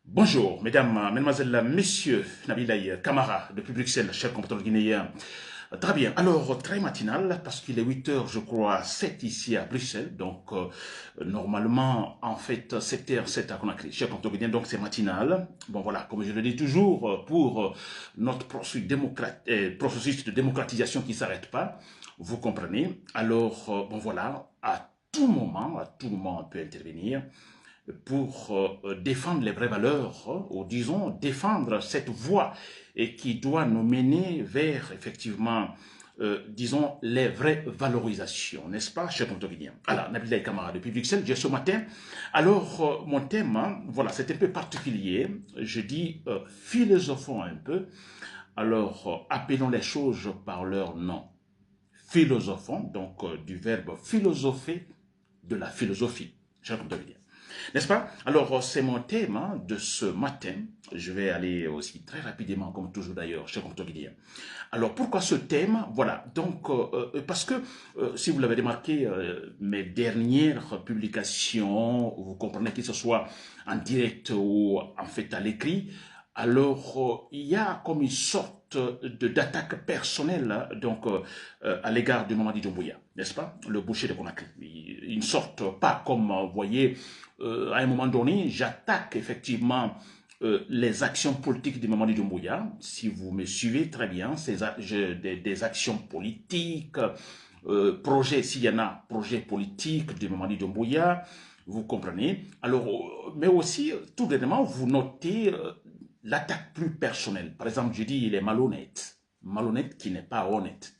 Bonjour, mesdames, mesdemoiselles, messieurs, Nabilaï Camara, depuis Bruxelles, chef compatriote guinéen. Très bien, alors très matinal, parce qu'il est 8 heures, je crois, 7 ici à Bruxelles, donc normalement, en fait, 7 heures, 7 à Conakry, chef compatriote guinéen, donc c'est matinal. Bon voilà, comme je le dis toujours, pour notre processus de démocratisation qui ne s'arrête pas, vous comprenez. Alors, bon voilà, à tout moment, on peut intervenir pour défendre les vraies valeurs, ou disons défendre cette voie et qui doit nous mener vers effectivement, disons, les vraies valorisations, n'est-ce pas, cher Montovidien? Alors, Nabil Kamara depuis Bruxelles, j'ai ce matin. Alors, mon thème, hein, voilà, c'est un peu particulier. Je dis philosophons un peu. Alors, appelons les choses par leur nom. Philosophons, donc du verbe philosopher, de la philosophie, cher Montovidien. N'est-ce pas? Alors, c'est mon thème hein, de ce matin. Je vais aller aussi très rapidement, comme toujours d'ailleurs, chez Comptoguidien. Alors, pourquoi ce thème? Voilà, donc, parce que, si vous l'avez remarqué, mes dernières publications, vous comprenez que ce soit en direct ou en fait à l'écrit, alors il y a comme une sorte d'attaque personnelle hein, donc à l'égard de Mamadi Doumbouya, n'est-ce pas? Le boucher de Conakry. Une sorte, pas comme, vous voyez, à un moment donné, j'attaque effectivement les actions politiques de Mamadi Doumbouya. Si vous me suivez très bien, des actions politiques, projets, s'il y en a, projets politiques de Mamadi Doumbouya, vous comprenez. Alors, mais aussi, tout dernièrement, vous notez l'attaque plus personnelle. Par exemple, je dis, il est malhonnête. Malhonnête qui n'est pas honnête,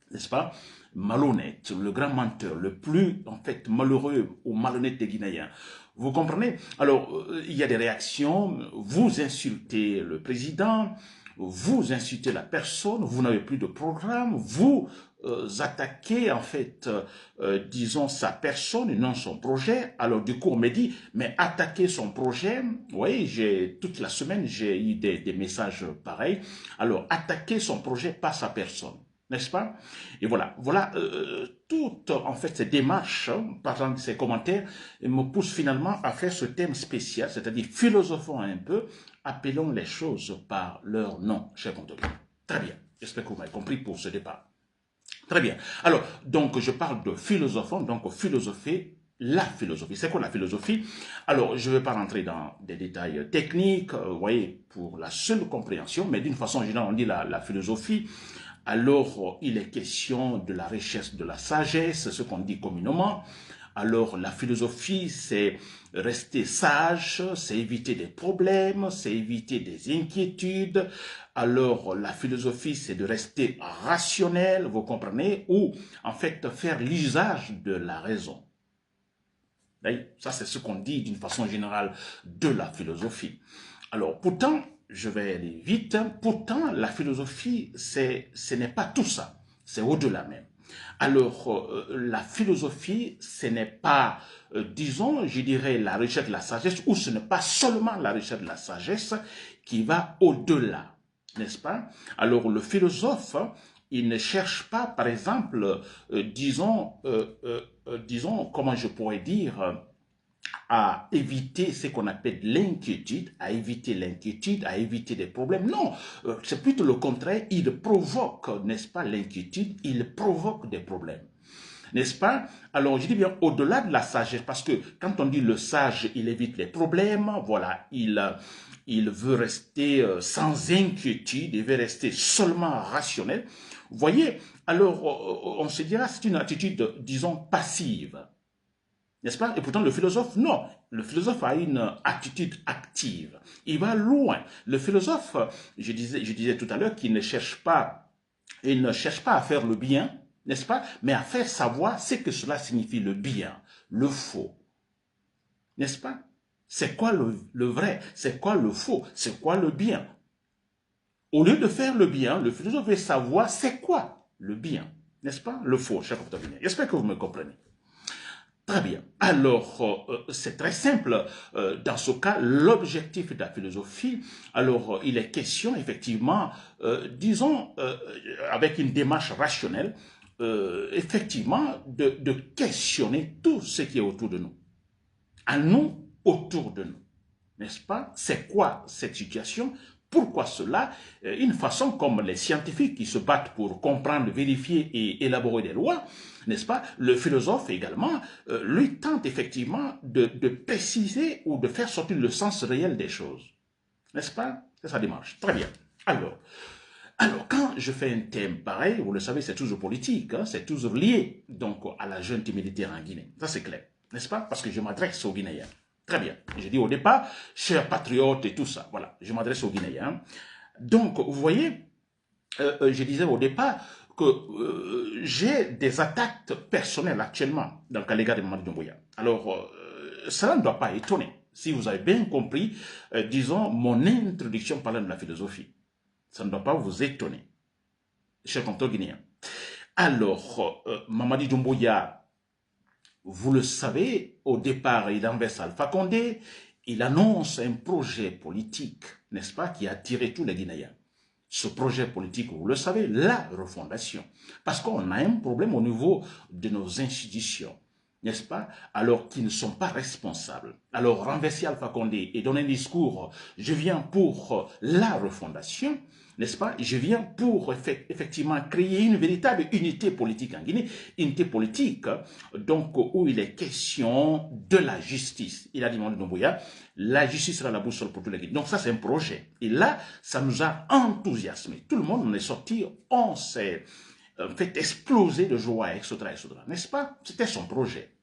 n'est-ce pas? Malhonnête, le grand menteur, le plus en fait malheureux ou malhonnête des Guinéens. Vous comprenez? Alors, il y a des réactions, vous insultez le président, vous insultez la personne, vous n'avez plus de programme, vous attaquez en fait, disons, sa personne et non son projet. Alors du coup, on me dit, mais attaquer son projet, vous voyez, toute la semaine, j'ai eu des messages pareils. Alors, attaquer son projet, pas sa personne, n'est-ce pas? Et voilà, toutes en fait ces démarches, hein, par exemple ces commentaires, me poussent finalement à faire ce thème spécial, c'est-à-dire philosophons un peu, appelons les choses par leur nom, cher Contoguin. Très bien, j'espère que vous m'avez compris pour ce départ. Très bien. Alors, donc je parle de philosophons, donc philosopher, la philosophie. C'est quoi la philosophie? Alors, je ne vais pas rentrer dans des détails techniques, vous voyez, pour la seule compréhension, mais d'une façon générale, on dit la philosophie. Alors, il est question de la richesse de la sagesse, ce qu'on dit communément. Alors, la philosophie, c'est rester sage, c'est éviter des problèmes, c'est éviter des inquiétudes. Alors, la philosophie, c'est de rester rationnel, vous comprenez, ou en fait faire l'usage de la raison. Ça, c'est ce qu'on dit d'une façon générale de la philosophie. Alors, pourtant, je vais aller vite, pourtant, la philosophie, ce n'est pas tout ça, c'est au-delà même. Alors, la philosophie, ce n'est pas, disons, je dirais, la recherche de la sagesse, ou ce n'est pas seulement la recherche de la sagesse qui va au-delà, n'est-ce pas? Alors, le philosophe, il ne cherche pas, par exemple, disons, comment je pourrais dire, à éviter ce qu'on appelle l'inquiétude, à éviter l'inquiétude, à éviter des problèmes. Non, c'est plutôt le contraire. Il provoque, n'est-ce pas, l'inquiétude, il provoque des problèmes. N'est-ce pas? Alors, je dis bien au-delà de la sagesse, parce que quand on dit le sage, il évite les problèmes, voilà, il veut rester sans inquiétude, il veut rester seulement rationnel. Vous voyez, alors on se dira c'est une attitude, disons, passive. N'est-ce pas? Et pourtant, le philosophe, non. Le philosophe a une attitude active. Il va loin. Le philosophe, je disais tout à l'heure qu'il ne cherche pas, il ne cherche pas à faire le bien, n'est-ce pas? Mais à faire savoir ce que cela signifie le bien, le faux. N'est-ce pas? C'est quoi le vrai? C'est quoi le faux? C'est quoi le bien? Au lieu de faire le bien, le philosophe veut savoir c'est quoi le bien. N'est-ce pas? Le faux, cher Octavien. J'espère que vous me comprenez. Très bien. Alors, c'est très simple. Dans ce cas, l'objectif de la philosophie, alors, il est question, effectivement, disons, avec une démarche rationnelle, effectivement, de questionner tout ce qui est autour de nous. À nous, autour de nous. n'est-ce pas? C'est quoi cette situation? Pourquoi cela? Une façon comme les scientifiques qui se battent pour comprendre, vérifier et élaborer des lois, n'est-ce pas? Le philosophe également, lui tente effectivement de préciser ou de faire sortir le sens réel des choses. N'est-ce pas? C'est sa démarche. Très bien. Alors, quand je fais un thème pareil, vous le savez, c'est toujours politique, hein, c'est toujours lié donc à la junte militaire en Guinée. Ça, c'est clair, n'est-ce pas? Parce que je m'adresse aux Guinéens. Très bien. Je dis au départ, chers patriotes et tout ça. Voilà, je m'adresse aux Guinéens. Donc, vous voyez, je disais au départ que j'ai des attaques personnelles actuellement donc à l'égard de Mamadi Doumbouya. Alors, cela ne doit pas étonner. Si vous avez bien compris, disons, mon introduction parlant de la philosophie. Ça ne doit pas vous étonner, chers compatriotes guinéens. Alors, Mamadi Doumbouya, vous le savez, au départ, il renverse Alpha Condé, il annonce un projet politique, n'est-ce pas, qui a attiré tous les Guinéens. Ce projet politique, vous le savez, la refondation. Parce qu'on a un problème au niveau de nos institutions, n'est-ce pas, alors qu'ils ne sont pas responsables. Alors, renverser Alpha Condé et donner un discours, je viens pour la refondation, n'est-ce pas? Je viens pour effectivement créer une véritable unité politique en Guinée, unité politique donc où il est question de la justice. Il a dit Mamadi Doumbouya, la justice sera la boussole pour tous les Guinéens. Donc ça c'est un projet. Et là, ça nous a enthousiasmés. Tout le monde en est sorti, on s'est fait exploser de joie, etc., etc. N'est-ce pas? C'était son projet.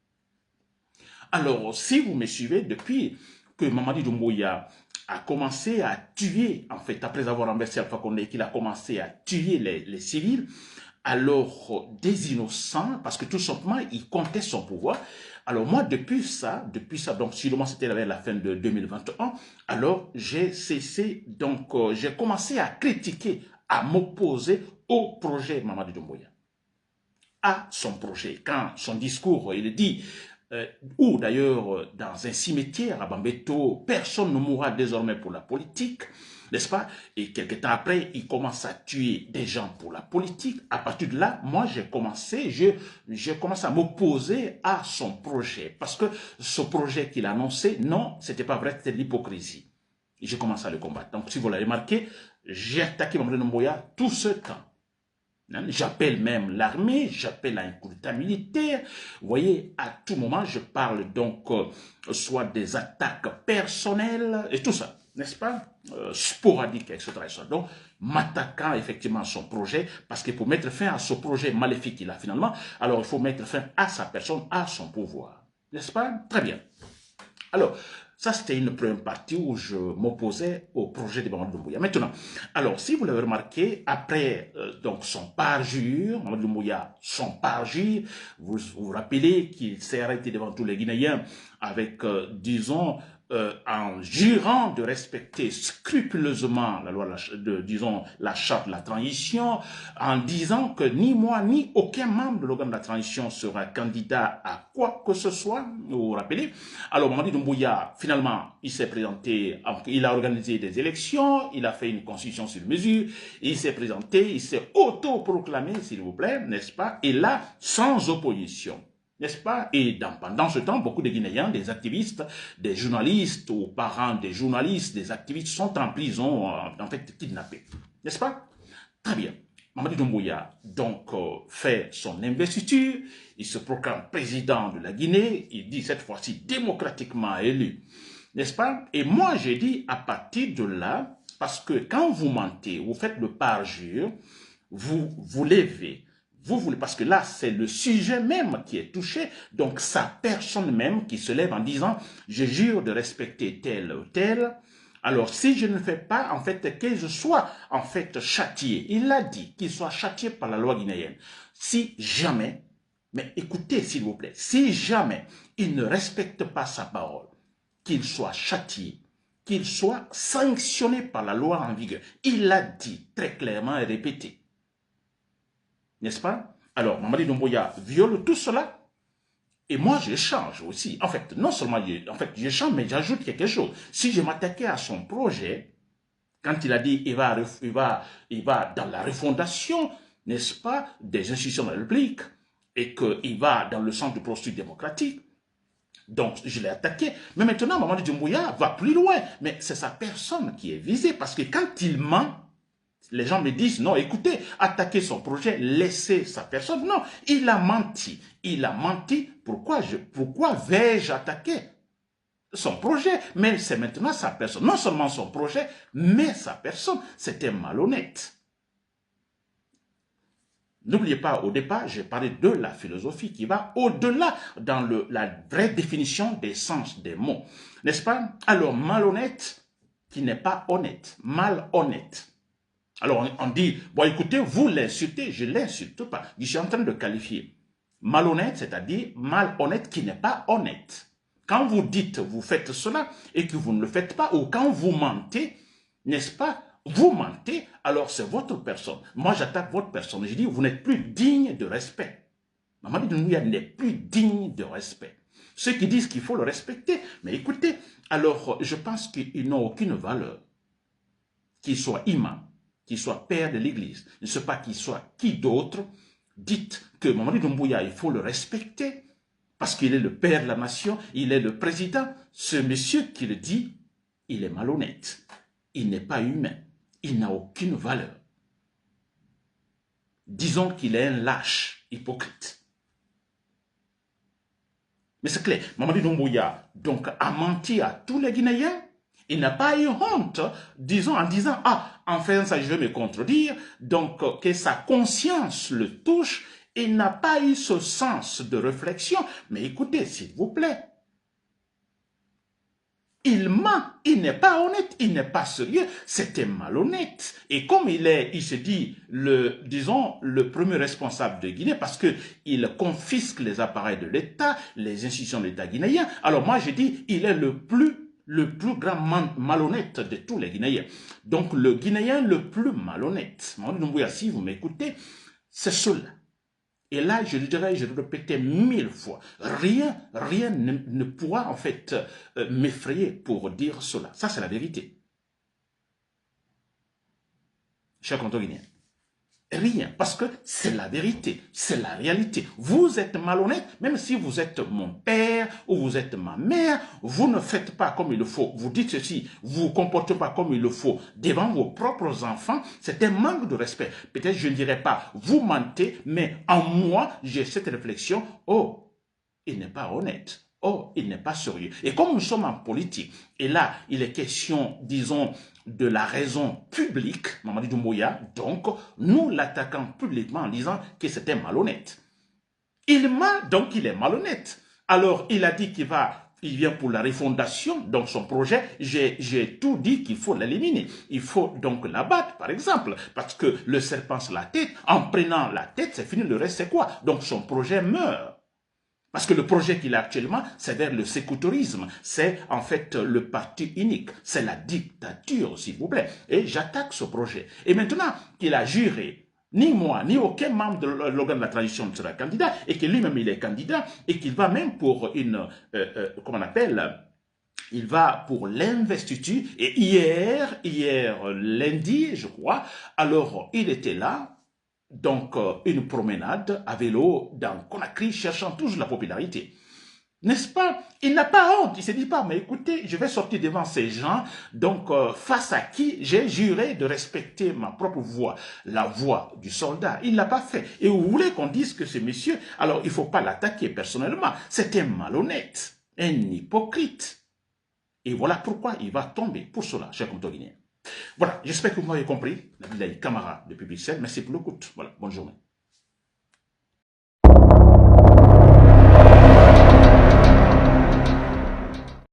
Alors, si vous me suivez, depuis que Mamadi Doumbouya a commencé à tuer, en fait, après avoir renversé Alpha Condé, qu'il a commencé à tuer les civils, alors des innocents, parce que tout simplement, il comptait son pouvoir. Alors moi, depuis ça, donc sûrement c'était vers la fin de 2021, alors j'ai cessé, donc j'ai commencé à critiquer, à m'opposer au projet Mamadi Doumbouya, à son projet. Quand son discours, il dit ou d'ailleurs dans un cimetière à Bambeto, personne ne mourra désormais pour la politique, n'est-ce pas? Et quelques temps après, il commence à tuer des gens pour la politique. À partir de là, moi, j'ai commencé à m'opposer à son projet. Parce que ce projet qu'il a annoncé, non, c'était pas vrai, c'était de l'hypocrisie. Et j'ai commencé à le combattre. Donc, si vous l'avez remarqué, j'ai attaqué Mamadi Doumbouya tout ce temps. J'appelle même l'armée, j'appelle à un coup d'état militaire. Vous voyez, à tout moment, je parle donc soit des attaques personnelles et tout ça, n'est-ce pas? Sporadiques, etc., etc. Donc, m'attaquant effectivement à son projet, parce que pour mettre fin à ce projet maléfique qu'il a finalement, alors il faut mettre fin à sa personne, à son pouvoir. N'est-ce pas? Très bien. Alors, ça, c'était une première partie où je m'opposais au projet de Mamadi Doumbouya. Maintenant, alors, si vous l'avez remarqué, après donc son parjure, Mamadi Doumbouya, son parjure, vous vous rappelez qu'il s'est arrêté devant tous les Guinéens avec, disons, en jurant de respecter scrupuleusement la loi disons, la charte de la transition, en disant que ni moi ni aucun membre de l'organe de la transition sera candidat à quoi que ce soit, vous vous rappelez. Alors Mamadi Doumbouya, finalement, il s'est présenté, il a organisé des élections, il a fait une constitution sur mesure, il s'est présenté, il s'est auto-proclamé, s'il vous plaît, n'est-ce pas, et là, sans opposition. N'est-ce pas? Et pendant ce temps, beaucoup de Guinéens, des activistes, des journalistes ou parents des journalistes, des activistes sont en prison, en fait kidnappés. N'est-ce pas? Très bien. Mamadi Doumbouya donc fait son investiture, il se proclame président de la Guinée, il dit cette fois-ci démocratiquement élu. N'est-ce pas? Et moi j'ai dit à partir de là, parce que quand vous mentez, vous faites le parjure, vous vous levez. Vous voulez, parce que là, c'est le sujet même qui est touché, donc sa personne même qui se lève en disant « je jure de respecter tel ou tel ». Alors, si je ne fais pas, en fait, que je sois, en fait, châtié. Il a dit qu'il soit châtié par la loi guinéenne. Si jamais, mais écoutez, s'il vous plaît, si jamais il ne respecte pas sa parole, qu'il soit châtié, qu'il soit sanctionné par la loi en vigueur. Il l'a dit très clairement et répété. N'est-ce pas? Alors, Mamadi Doumbouya viole tout cela. Et moi, je change aussi. En fait, non seulement je change, mais j'ajoute quelque chose. Si je m'attaquais à son projet, quand il a dit il va dans la refondation, n'est-ce pas, des institutions de la République, et qu'il va dans le sens du processus démocratique, Donc, je l'ai attaqué. Mais maintenant, Mamadi Doumbouya va plus loin. Mais c'est sa personne qui est visée. Parce que quand il ment, les gens me disent, non, écoutez, attaquer son projet, laisser sa personne. Non, il a menti. Il a menti. Pourquoi vais-je attaquer son projet? Mais c'est maintenant sa personne. Non seulement son projet, mais sa personne. C'était malhonnête. N'oubliez pas, au départ, j'ai parlé de la philosophie qui va au-delà dans la vraie définition des sens des mots. N'est-ce pas? Alors, malhonnête qui n'est pas honnête. Malhonnête. Alors, on dit, bon, écoutez, vous l'insultez, je ne l'insulte pas. Je suis en train de qualifier. Malhonnête, c'est-à-dire malhonnête qui n'est pas honnête. Quand vous dites, vous faites cela et que vous ne le faites pas, ou quand vous mentez, n'est-ce pas? Vous mentez, alors c'est votre personne. Moi, j'attaque votre personne. Je dis, vous n'êtes plus digne de respect. Mamadi Doumbouya n'est plus digne de respect. Ceux qui disent qu'il faut le respecter, mais écoutez, alors je pense qu'ils n'ont aucune valeur. Qu'il soit imam, qu'il soit père de l'église, je ne sais pas qu'il soit qui d'autre, dites que Mamadi Doumbouya, il faut le respecter, parce qu'il est le père de la nation, il est le président. Ce monsieur qui le dit, il est malhonnête, il n'est pas humain, il n'a aucune valeur. Disons qu'il est un lâche, hypocrite. Mais c'est clair, Mamadi Doumbouya donc a menti à tous les Guinéens. Il n'a pas eu honte, disons, en disant, ah, en faisant ça, je vais me contredire, donc que sa conscience le touche. Il n'a pas eu ce sens de réflexion. Mais écoutez, s'il vous plaît, il ment, il n'est pas honnête, il n'est pas sérieux, c'était malhonnête. Et comme il se dit, disons, le premier responsable de Guinée, parce qu'il confisque les appareils de l'État, les institutions de l'État guinéen, alors moi je dis, il est le plus grand malhonnête de tous les Guinéens. Donc le Guinéen le plus malhonnête, Mamadi Doumbouya, si vous m'écoutez, c'est cela. Et là, je le dirais, je le répétais 1000 fois, rien ne pourra en fait m'effrayer pour dire cela. Ça, c'est la vérité. Chers contemporains, rien, parce que c'est la vérité, c'est la réalité. Vous êtes malhonnête, même si vous êtes mon père ou vous êtes ma mère, vous ne faites pas comme il le faut. Vous dites ceci, vous ne vous comportez pas comme il le faut devant vos propres enfants. C'est un manque de respect. Peut-être je ne dirais pas, vous mentez, mais en moi, j'ai cette réflexion, oh, il n'est pas honnête. Oh, il n'est pas sérieux. Et comme nous sommes en politique, et là, il est question, disons, de la raison publique, Mamadi Doumbouya, donc, nous l'attaquons publiquement en disant que c'était malhonnête. Il ment, donc il est malhonnête. Alors, il a dit il vient pour la refondation, donc son projet, j'ai tout dit qu'il faut l'éliminer. Il faut donc l'abattre, par exemple, parce que le serpent sur la tête, en prenant la tête, c'est fini, le reste c'est quoi? Donc son projet meurt. Parce que le projet qu'il a actuellement, c'est vers le sécoutorisme. C'est en fait le parti unique. C'est la dictature, s'il vous plaît. Et j'attaque ce projet. Et maintenant qu'il a juré, ni moi, ni aucun membre de l'organe de la transition ne sera candidat, et que lui-même il est candidat, et qu'il va même pour comment on appelle, il va pour l'investiture. Et hier, lundi, je crois, alors il était là, donc une promenade à vélo dans Conakry, cherchant toujours la popularité. N'est-ce pas? Il n'a pas honte, il ne se dit pas, mais écoutez, je vais sortir devant ces gens, donc face à qui j'ai juré de respecter ma propre voix, la voix du soldat. Il ne l'a pas fait. Et vous voulez qu'on dise que ce monsieur, alors il ne faut pas l'attaquer personnellement, c'est un malhonnête, un hypocrite. Et voilà pourquoi il va tomber pour cela, chers contemporains. Voilà, j'espère que vous m'avez compris. Nabilaye Camara de Public Cell. Merci pour l'écoute. Voilà, bonne journée.